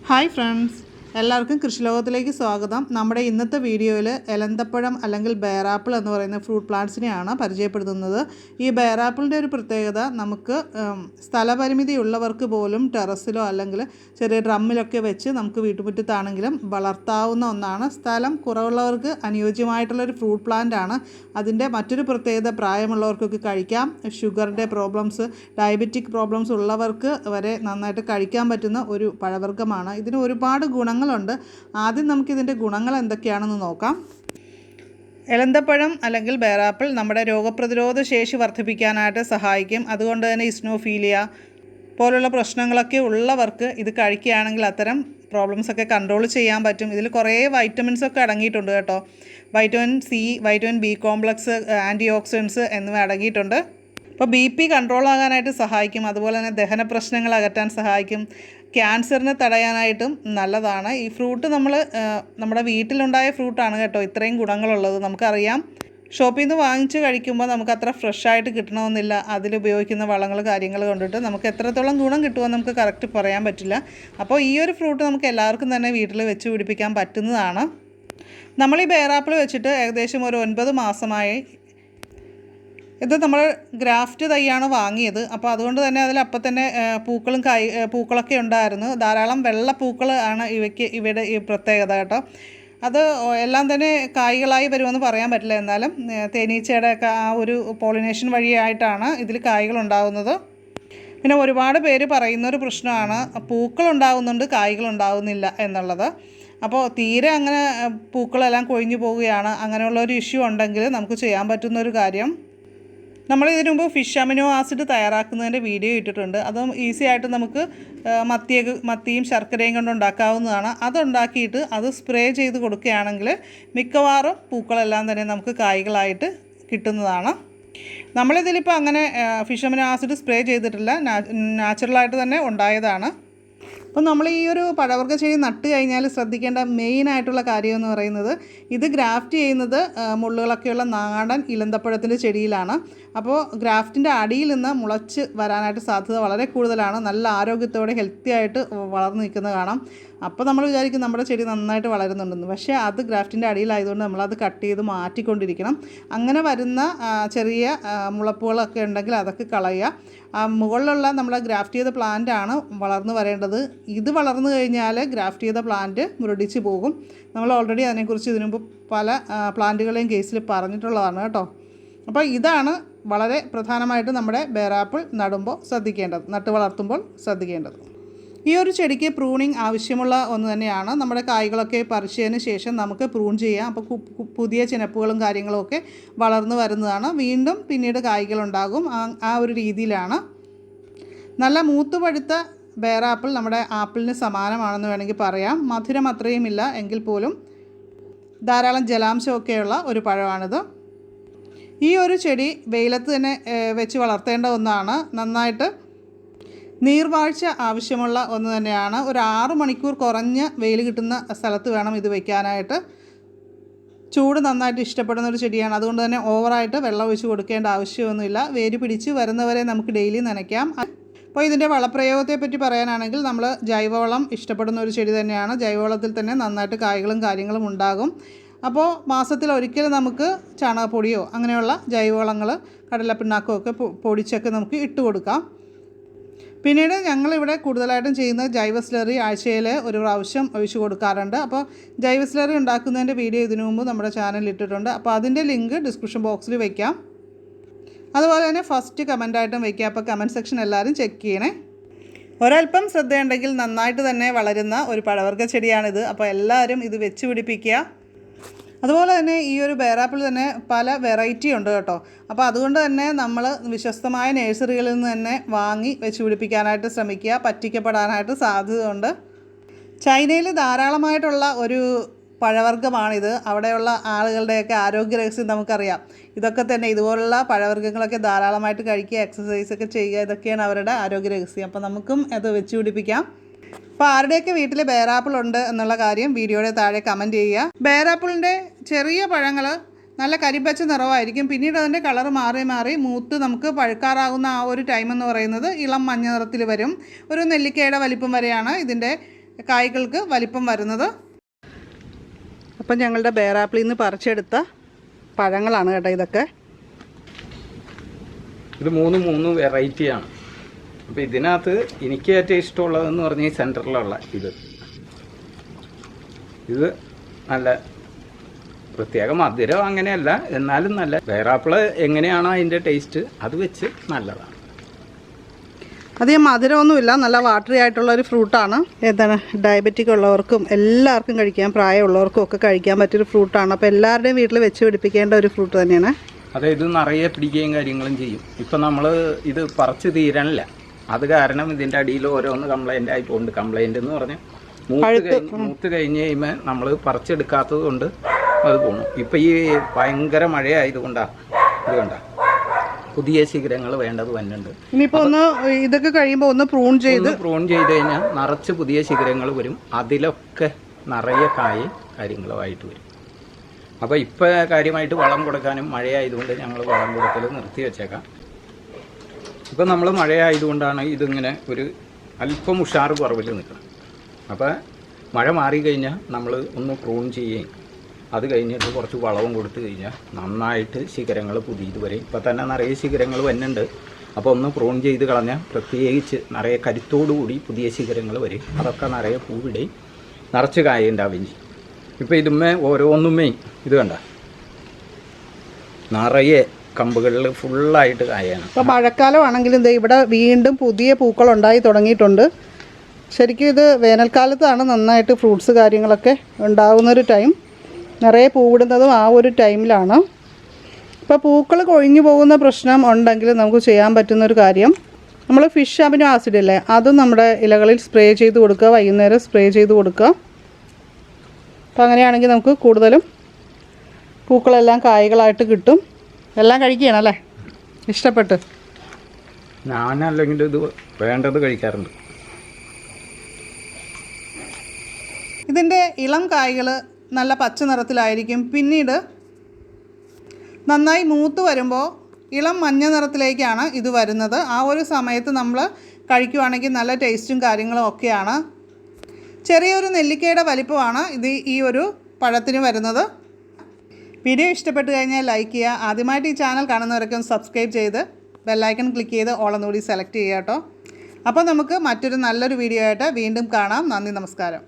Hi friends, എല്ലാവർക്കും കൃഷി ലോകത്തിലേക്ക് സ്വാഗതം. നമ്മുടെ ഇന്നത്തെ വീഡിയോയിൽ എലന്തപ്പഴം അല്ലെങ്കിൽ ബേറാപ്പിൾ എന്ന് പറയുന്ന ഫ്രൂട്ട് പ്ലാന്റ്സിനെയാണ് പരിചയപ്പെടുത്തുന്നത്. ഈ ബേറാപ്പിളിൻ്റെ ഒരു പ്രത്യേകത, നമുക്ക് സ്ഥലപരിമിതി ഉള്ളവർക്ക് പോലും ടെറസിലോ അല്ലെങ്കിൽ ചെറിയ ഡ്രമ്മിലൊക്കെ വെച്ച് നമുക്ക് വീട്ടുമുറ്റത്താണെങ്കിലും വളർത്താവുന്ന ഒന്നാണ്. സ്ഥലം കുറവുള്ളവർക്ക് അനുയോജ്യമായിട്ടുള്ളൊരു ഫ്രൂട്ട് പ്ലാന്റ് ആണ്. അതിൻ്റെ മറ്റൊരു പ്രത്യേകത, പ്രായമുള്ളവർക്കൊക്കെ കഴിക്കാം. ഷുഗറിൻ്റെ പ്രോബ്ലംസ്, ഡയബറ്റിക് പ്രോബ്ലംസ് ഉള്ളവർക്ക് വരെ നന്നായിട്ട് കഴിക്കാൻ പറ്റുന്ന ഒരു പഴവർഗ്ഗമാണ്. ഇതിന് ഒരുപാട് ഗുണങ്ങളുണ്ട്. ആദ്യം നമുക്കിതിൻ്റെ ഗുണങ്ങൾ എന്തൊക്കെയാണെന്ന് നോക്കാം. എലന്തപ്പഴം അല്ലെങ്കിൽ ബേറാപ്പിൾ നമ്മുടെ രോഗപ്രതിരോധ ശേഷി വർദ്ധിപ്പിക്കാനായിട്ട് സഹായിക്കും. അതുകൊണ്ട് തന്നെ ഇസ്നോഫീലിയ പോലുള്ള പ്രശ്നങ്ങളൊക്കെ ഉള്ളവർക്ക് ഇത് കഴിക്കുകയാണെങ്കിൽ അത്തരം പ്രോബ്ലംസൊക്കെ കൺട്രോൾ ചെയ്യാൻ പറ്റും. ഇതിൽ കുറേ വൈറ്റമിൻസൊക്കെ അടങ്ങിയിട്ടുണ്ട് കേട്ടോ. Vitamin C, vitamin B complex, antioxidants എന്നിവ അടങ്ങിയിട്ടുണ്ട്. അപ്പോൾ BP കൺട്രോൾ ആകാനായിട്ട് സഹായിക്കും. അതുപോലെ തന്നെ ദഹന പ്രശ്നങ്ങൾ അകറ്റാൻ സഹായിക്കും. ക്യാൻസറിനെ തടയാനായിട്ടും നല്ലതാണ്. ഈ ഫ്രൂട്ട് നമ്മുടെ വീട്ടിലുണ്ടായ ഫ്രൂട്ടാണ് കേട്ടോ ഇത്രയും ഗുണങ്ങളുള്ളത്. നമുക്കറിയാം, ഷോപ്പിൽ നിന്ന് വാങ്ങിച്ച് കഴിക്കുമ്പോൾ നമുക്ക് അത്ര ഫ്രഷായിട്ട് കിട്ടണമെന്നില്ല. അതിലുപയോഗിക്കുന്ന വളങ്ങൾ കാര്യങ്ങൾ കൊണ്ടിട്ട് നമുക്ക് എത്രത്തോളം ഗുണം കിട്ടുമെന്ന് നമുക്ക് കറക്റ്റ് പറയാൻ പറ്റില്ല. അപ്പോൾ ഈ ഒരു ഫ്രൂട്ട് നമുക്ക് എല്ലാവർക്കും തന്നെ വീട്ടിൽ വെച്ച് പിടിപ്പിക്കാൻ പറ്റുന്നതാണ്. നമ്മൾ ഈ ബേറാപ്പിൾ വെച്ചിട്ട് ഏകദേശം ഒരു 9 മാസമായി. ഇത് നമ്മൾ ഗ്രാഫ്റ്റ് തൈയാണ് വാങ്ങിയത്. അപ്പോൾ അതുകൊണ്ട് തന്നെ അതിലപ്പം തന്നെ പൂക്കളൊക്കെ ഉണ്ടായിരുന്നു. ധാരാളം വെള്ള പൂക്കൾ ആണ് ഇവിടെ ഈ പ്രത്യേകത കേട്ടോ. അത് എല്ലാം തന്നെ കായ്കളായി വരുമെന്ന് പറയാൻ പറ്റില്ല. എന്നാലും തേനീച്ചയുടെയൊക്കെ ആ ഒരു പോളിനേഷൻ വഴിയായിട്ടാണ് ഇതിൽ കായ്കൾ ഉണ്ടാകുന്നത്. പിന്നെ ഒരുപാട് പേര് പറയുന്നൊരു പ്രശ്നമാണ്, പൂക്കളുണ്ടാകുന്നുണ്ട് കായ്കൾ ഉണ്ടാകുന്നില്ല എന്നുള്ളത്. അപ്പോൾ തീരെ അങ്ങനെ പൂക്കളെല്ലാം കൊഴിഞ്ഞു പോവുകയാണ്, അങ്ങനെയുള്ളൊരു ഇഷ്യൂ ഉണ്ടെങ്കിൽ നമുക്ക് ചെയ്യാൻ പറ്റുന്നൊരു കാര്യം, നമ്മൾ ഇതിനു മുമ്പ് ഫിഷ് അമിനോ ആസിഡ് തയ്യാറാക്കുന്നതിൻ്റെ വീഡിയോ ഇട്ടിട്ടുണ്ട്. അതും ഈസി ആയിട്ട് നമുക്ക് മത്തിയും ശർക്കരയും കൊണ്ട് ഉണ്ടാക്കാവുന്നതാണ്. അതുണ്ടാക്കിയിട്ട് അത് സ്പ്രേ ചെയ്ത് കൊടുക്കുകയാണെങ്കിൽ മിക്കവാറും പൂക്കളെല്ലാം തന്നെ നമുക്ക് കായ്കളായിട്ട് കിട്ടുന്നതാണ്. നമ്മളിതിലിപ്പോൾ അങ്ങനെ ഫിഷ് അമിനോ ആസിഡ് സ്പ്രേ ചെയ്തിട്ടില്ല, നാച്ചുറലായിട്ട് തന്നെ ഉണ്ടായതാണ്. അപ്പോൾ നമ്മൾ ഈ ഒരു പഴവർഗ്ഗ ചെടി നട്ട് കഴിഞ്ഞാൽ ശ്രദ്ധിക്കേണ്ട മെയിനായിട്ടുള്ള കാര്യം എന്ന് പറയുന്നത്, ഇത് ഗ്രാഫ്റ്റ് ചെയ്യുന്നത് മുള്ളുകളൊക്കെയുള്ള നാടൻ ഇലന്തപ്പഴത്തിൻ്റെ ചെടിയിലാണ്. അപ്പോൾ ഗ്രാഫ്റ്റിൻ്റെ അടിയിൽ നിന്ന് മുളച്ച് വരാനായിട്ട് സാധ്യത വളരെ കൂടുതലാണ്. നല്ല ആരോഗ്യത്തോടെ ഹെൽത്തി ആയിട്ട് വളർന്നു നിൽക്കുന്നത് കാണാം. അപ്പോൾ നമ്മൾ വിചാരിക്കും നമ്മുടെ ചെടി നന്നായിട്ട് വളരുന്നുണ്ടെന്ന്. പക്ഷേ അത് ഗ്രാഫ്റ്റിൻ്റെ അടിയിലായതുകൊണ്ട് നമ്മളത് കട്ട് ചെയ്ത് മാറ്റിക്കൊണ്ടിരിക്കണം. അങ്ങനെ വരുന്ന ചെറിയ മുളപ്പുകളൊക്കെ ഉണ്ടെങ്കിൽ അതൊക്കെ കളയുക. മുകളിലുള്ള നമ്മൾ ഗ്രാഫ്റ്റ് ചെയ്ത പ്ലാന്റ് ആണ് വളർന്നു വരേണ്ടത്. ഇത് വളർന്നു കഴിഞ്ഞാൽ ഗ്രാഫ്റ്റ് ചെയ്ത പ്ലാന്റ് മുരടിച്ച് പോകും. നമ്മൾ ഓൾറെഡി അതിനെക്കുറിച്ച് ഇതിനു മുമ്പ് പല പ്ലാന്റുകളെയും കേസിൽ പറഞ്ഞിട്ടുള്ളതാണ് കേട്ടോ. അപ്പോൾ ഇതാണ് വളരെ പ്രധാനമായിട്ട് നമ്മുടെ ബേറാപ്പിൾ നട്ട് വളർത്തുമ്പോൾ ശ്രദ്ധിക്കേണ്ടത്. ഈ ഒരു ചെടിക്ക് പ്രൂണിങ് ആവശ്യമുള്ള ഒന്ന് തന്നെയാണ്. നമ്മുടെ കായ്കളൊക്കെ പറിച്ചതിന് ശേഷം നമുക്ക് പ്രൂൺ ചെയ്യാം. അപ്പോൾ പുതിയ ചിനപ്പുകളും കാര്യങ്ങളും ഒക്കെ വളർന്നു വരുന്നതാണ്. വീണ്ടും പിന്നീട് കായ്കളുണ്ടാകും. ആ ഒരു രീതിയിലാണ്. നല്ല മൂത്തുപഴുത്ത ബേറാപ്പിൾ നമ്മുടെ ആപ്പിളിന് സമാനമാണെന്ന് വേണമെങ്കിൽ പറയാം. മധുരം അത്രയുമില്ല എങ്കിൽ പോലും ധാരാളം ജലാംശമൊക്കെയുള്ള ഒരു പഴമാണിത്. ഈ ഒരു ചെടി വെയിലത്ത് തന്നെ വെച്ച് വളർത്തേണ്ട ഒന്നാണ്. നന്നായിട്ട് നീർവാഴ്ച ആവശ്യമുള്ള ഒന്ന് തന്നെയാണ്. ഒരു 6 മണിക്കൂർ കുറഞ്ഞ വെയിൽ കിട്ടുന്ന സ്ഥലത്ത് വേണം ഇത് വയ്ക്കാനായിട്ട്. ചൂട് നന്നായിട്ട് ഇഷ്ടപ്പെടുന്ന ഒരു ചെടിയാണ്. അതുകൊണ്ട് തന്നെ ഓവറായിട്ട് വെള്ളം ഒഴിച്ച് കൊടുക്കേണ്ട ആവശ്യമൊന്നുമില്ല. വേര് പിടിച്ച് വരുന്നവരെ നമുക്ക് ഡെയിലി നനയ്ക്കാം. അപ്പോൾ ഇതിൻ്റെ വളപ്രയോഗത്തെപ്പറ്റി പറയാനാണെങ്കിൽ, നമ്മൾ ജൈവവളം ഇഷ്ടപ്പെടുന്ന ഒരു ചെടി തന്നെയാണ്. ജൈവവളത്തിൽ തന്നെ നന്നായിട്ട് കായ്കളും കാര്യങ്ങളും ഉണ്ടാകും. അപ്പോൾ മാസത്തിൽ ഒരിക്കൽ നമുക്ക് ചാണകപ്പൊടിയോ അങ്ങനെയുള്ള ജൈവവളങ്ങൾ, കടലപ്പിണ്ണാക്കോ ഒക്കെ പൊടിച്ചൊക്കെ നമുക്ക് ഇട്ട് കൊടുക്കാം. പിന്നീട് ഞങ്ങളിവിടെ കൂടുതലായിട്ടും ചെയ്യുന്ന ജൈവ സ്ലറി ആഴ്ചയിൽ ഒരു പ്രാവശ്യം ഒഴിച്ച് കൊടുക്കാറുണ്ട്. അപ്പോൾ ജൈവ സ്ലറി ഉണ്ടാക്കുന്നതിൻ്റെ വീഡിയോ ഇതിനു മുമ്പ് നമ്മുടെ ചാനലിൽ ഇട്ടിട്ടുണ്ട്. അപ്പോൾ അതിൻ്റെ ലിങ്ക് ഡിസ്ക്രിപ്ഷൻ ബോക്സിൽ വയ്ക്കാം. അതുപോലെ തന്നെ ഫസ്റ്റ് കമൻറ്റായിട്ടും വയ്ക്കാം. അപ്പോൾ കമൻറ്റ് സെക്ഷൻ എല്ലാവരും ചെക്ക് ചെയ്യണേ. ഒരൽപ്പം ശ്രദ്ധയുണ്ടെങ്കിൽ നന്നായിട്ട് തന്നെ വളരുന്ന ഒരു പഴവർഗ്ഗ ചെടിയാണിത്. അപ്പോൾ എല്ലാവരും ഇത് വെച്ച് പിടിപ്പിക്കുക. അതുപോലെ തന്നെ ഈ ഒരു ബേറാപ്പിൾ തന്നെ പല വെറൈറ്റി ഉണ്ട് കേട്ടോ. അപ്പോൾ അതുകൊണ്ട് തന്നെ നമ്മൾ വിശ്വസ്തമായ നഴ്സറികളിൽ നിന്ന് തന്നെ വാങ്ങി വെച്ച് പിടിപ്പിക്കാനായിട്ട് ശ്രമിക്കുക. പറ്റിക്കപ്പെടാനായിട്ട് സാധ്യതയുണ്ട്. ചൈനയിൽ ധാരാളമായിട്ടുള്ള ഒരു പഴവർഗ്ഗമാണിത്. അവിടെയുള്ള ആളുകളുടെയൊക്കെ ആരോഗ്യ രഹസ്യം നമുക്കറിയാം. ഇതൊക്കെ തന്നെ, ഇതുപോലുള്ള പഴവർഗ്ഗങ്ങളൊക്കെ ധാരാളമായിട്ട് കഴിക്കുക, എക്സസൈസൊക്കെ ചെയ്യുക, ഇതൊക്കെയാണ് അവരുടെ ആരോഗ്യ രഹസ്യം. അപ്പോൾ നമുക്കും അത് വെച്ച് പിടിപ്പിക്കാം. അപ്പോൾ ആരുടെയൊക്കെ വീട്ടിൽ ബേറാപ്പിൾ ഉണ്ട് എന്നുള്ള കാര്യം വീഡിയോയുടെ താഴെ കമൻറ്റ് ചെയ്യുക. ബേറാപ്പിളിൻ്റെ ചെറിയ പഴങ്ങൾ നല്ല കരിപ്പച്ച നിറമായിരിക്കും. പിന്നീട് അതിൻ്റെ കളർ മാറി മാറി മൂത്ത് നമുക്ക് പഴുക്കാറാകുന്ന ആ ഒരു ടൈം എന്ന് പറയുന്നത് ഇളം മഞ്ഞ നിറത്തിൽ വരും. ഒരു നെല്ലിക്കയുടെ വലിപ്പം വരെയാണ് ഇതിൻ്റെ കായ്കൾക്ക് വലിപ്പം വരുന്നത്. അപ്പം ഞങ്ങളുടെ ബേറാപ്പിളിൽ നിന്ന് പറിച്ചെടുത്ത പഴങ്ങളാണ് കേട്ടോ ഇതൊക്കെ. ഇത് മൂന്ന് വെറൈറ്റിയാണ്. അപ്പോൾ ഇതിനകത്ത് എനിക്ക് ഏറ്റവും ഇഷ്ടമുള്ളതെന്ന് പറഞ്ഞാൽ ഈ സെൻറ്ററിലുള്ള ഇത് നല്ല പ്രത്യേക മധുരം അങ്ങനെയല്ല, എന്നാലും നല്ല ബേറാപ്പിള് എങ്ങനെയാണോ അതിൻ്റെ ടേസ്റ്റ് അത് വെച്ച് നല്ലതാണ്. അധികം മധുരമൊന്നുമില്ല, നല്ല വാട്ടറി ആയിട്ടുള്ളൊരു ഫ്രൂട്ടാണ്. എന്താണ് ഡയബറ്റിക് ഉള്ളവർക്കും എല്ലാവർക്കും കഴിക്കാം, പ്രായമുള്ളവർക്കും ഒക്കെ കഴിക്കാൻ പറ്റിയൊരു ഫ്രൂട്ടാണ്. അപ്പോൾ എല്ലാവരുടെയും വീട്ടിൽ വെച്ച് പിടിപ്പിക്കേണ്ട ഒരു ഫ്രൂട്ട് തന്നെയാണ്. അതെ, ഇത് നിറയെ പിടിക്കുകയും കാര്യങ്ങളും ചെയ്യും. ഇപ്പം നമ്മൾ ഇത് പറിച്ച് തീരാനില്ല, അത് കാരണം ഇതിൻ്റെ അടിയിൽ ഓരോന്ന് കംപ്ലൈൻ്റ് ആയി പോകുന്നുണ്ട്. കംപ്ലൈൻ്റ് എന്ന് പറഞ്ഞാൽ മൂത്ത് കഴിഞ്ഞ് കഴിയുമ്പോൾ നമ്മൾ പറിച്ചെടുക്കാത്തത് കൊണ്ട് അത് പോകണം. ഇപ്പം ഈ ഭയങ്കര മഴയായതുകൊണ്ടാണ് ഇതുകൊണ്ടാണ് പുതിയ ശിഖരങ്ങൾ വേണ്ടത് വന്നിട്ടുണ്ട്. ഇനിയിപ്പോൾ ഒന്ന് ഇതൊക്കെ കഴിയുമ്പോൾ ഒന്ന് പ്രൂൺ ചെയ്ത് കഴിഞ്ഞാൽ നിറച്ച് പുതിയ ശിഖരങ്ങൾ വരും. അതിലൊക്കെ നിറയെ കാര്യങ്ങളുമായിട്ട് വരും. അപ്പോൾ ഇപ്പോൾ കാര്യമായിട്ട് വളം കൊടുക്കാനും മഴയായതുകൊണ്ട് ഞങ്ങൾ വളം കൊടുക്കൽ നിർത്തി വെച്ചേക്കാം. ഇപ്പം നമ്മൾ മഴയായതുകൊണ്ടാണ് ഇതിങ്ങനെ ഒരു അല്പം ഉഷാറ് കുറവിൽ നിൽക്കുന്നത്. അപ്പോൾ മഴ മാറിക്കഴിഞ്ഞാൽ നമ്മൾ ഒന്ന് പ്രൂൺ ചെയ്യുകയും അത് കഴിഞ്ഞിട്ട് കുറച്ച് വളവും കൊടുത്തു കഴിഞ്ഞാൽ നന്നായിട്ട് ശിഖരങ്ങൾ പുതിയത് വരും. ഇപ്പം തന്നെ നിറയെ ശിഖരങ്ങൾ വരുന്നുണ്ട്. അപ്പോൾ ഒന്ന് പ്രൂൺ ചെയ്ത് കളഞ്ഞാൽ പ്രത്യേകിച്ച് നിറയെ കരുത്തോടുകൂടി പുതിയ ശിഖരങ്ങൾ വരും. അതൊക്കെ നിറയെ പൂവിടുകയും നിറച്ച് കായ ഉണ്ടാവുകയും ചെയ്യും. ഇപ്പോൾ ഇതുമ്മേ ഓരോന്നുമേ ഇത് കണ്ട നിറയെ കമ്പുകളിൽ ഫുള്ളായിട്ട് കായാണ്. ഇപ്പോൾ മഴക്കാലമാണെങ്കിലും ഇവിടെ വീണ്ടും പുതിയ പൂക്കളുണ്ടായി തുടങ്ങിയിട്ടുണ്ട്. ശരിക്കും ഇത് വേനൽക്കാലത്താണ് നന്നായിട്ട് ഫ്രൂട്ട്സ് കാര്യങ്ങളൊക്കെ ഉണ്ടാകുന്നൊരു ടൈം. നിറയെ പൂവിടുന്നതും ആ ഒരു ടൈമിലാണ്. ഇപ്പോൾ പൂക്കൾ കൊഴിഞ്ഞു പോകുന്ന പ്രശ്നം ഉണ്ടെങ്കിൽ നമുക്ക് ചെയ്യാൻ പറ്റുന്നൊരു കാര്യം, നമ്മൾ ഫിഷ് അമിനോ ആസിഡ് ഇല്ലേ, അതും നമ്മുടെ ഇലകളിൽ സ്പ്രേ ചെയ്ത് കൊടുക്കുക, വൈകുന്നേരം സ്പ്രേ ചെയ്ത് കൊടുക്കുക. അപ്പോൾ അങ്ങനെയാണെങ്കിൽ നമുക്ക് കൂടുതലും പൂക്കളെല്ലാം കായ്കളായിട്ട് കിട്ടും. എല്ലാം കഴിക്കുകയാണ് അല്ലേ, ഇഷ്ടപ്പെട്ട്? ഞാനല്ലെങ്കിൽ ഇത് വേണ്ടത് കഴിക്കാറുണ്ട്. ഇതിൻ്റെ ഇളം കായ്കൾ നല്ല പച്ച നിറത്തിലായിരിക്കും. പിന്നീട് നന്നായി മൂത്ത് വരുമ്പോൾ ഇളം മഞ്ഞ നിറത്തിലേക്കാണ് ഇത് വരുന്നത്. ആ ഒരു സമയത്ത് നമ്മൾ കഴിക്കുവാണെങ്കിൽ നല്ല ടേസ്റ്റും കാര്യങ്ങളും ഒക്കെയാണ്. ചെറിയൊരു നെല്ലിക്കയുടെ വലിപ്പമാണ് ഇത് ഈ ഒരു പഴത്തിന് വരുന്നത്. വീഡിയോ ഇഷ്ടപ്പെട്ട് കഴിഞ്ഞാൽ ലൈക്ക് ചെയ്യുക. ആദ്യമായിട്ട് ഈ ചാനൽ കാണുന്നവരൊക്കെ ഒന്ന് സബ്സ്ക്രൈബ് ചെയ്ത് ബെല്ലൈക്കൺ ക്ലിക്ക് ചെയ്ത് ഓളെന്നുകൂടി സെലക്ട് ചെയ്യുക കേട്ടോ. അപ്പോൾ നമുക്ക് മറ്റൊരു നല്ലൊരു വീഡിയോ ആയിട്ട് വീണ്ടും കാണാം. നന്ദി, നമസ്കാരം.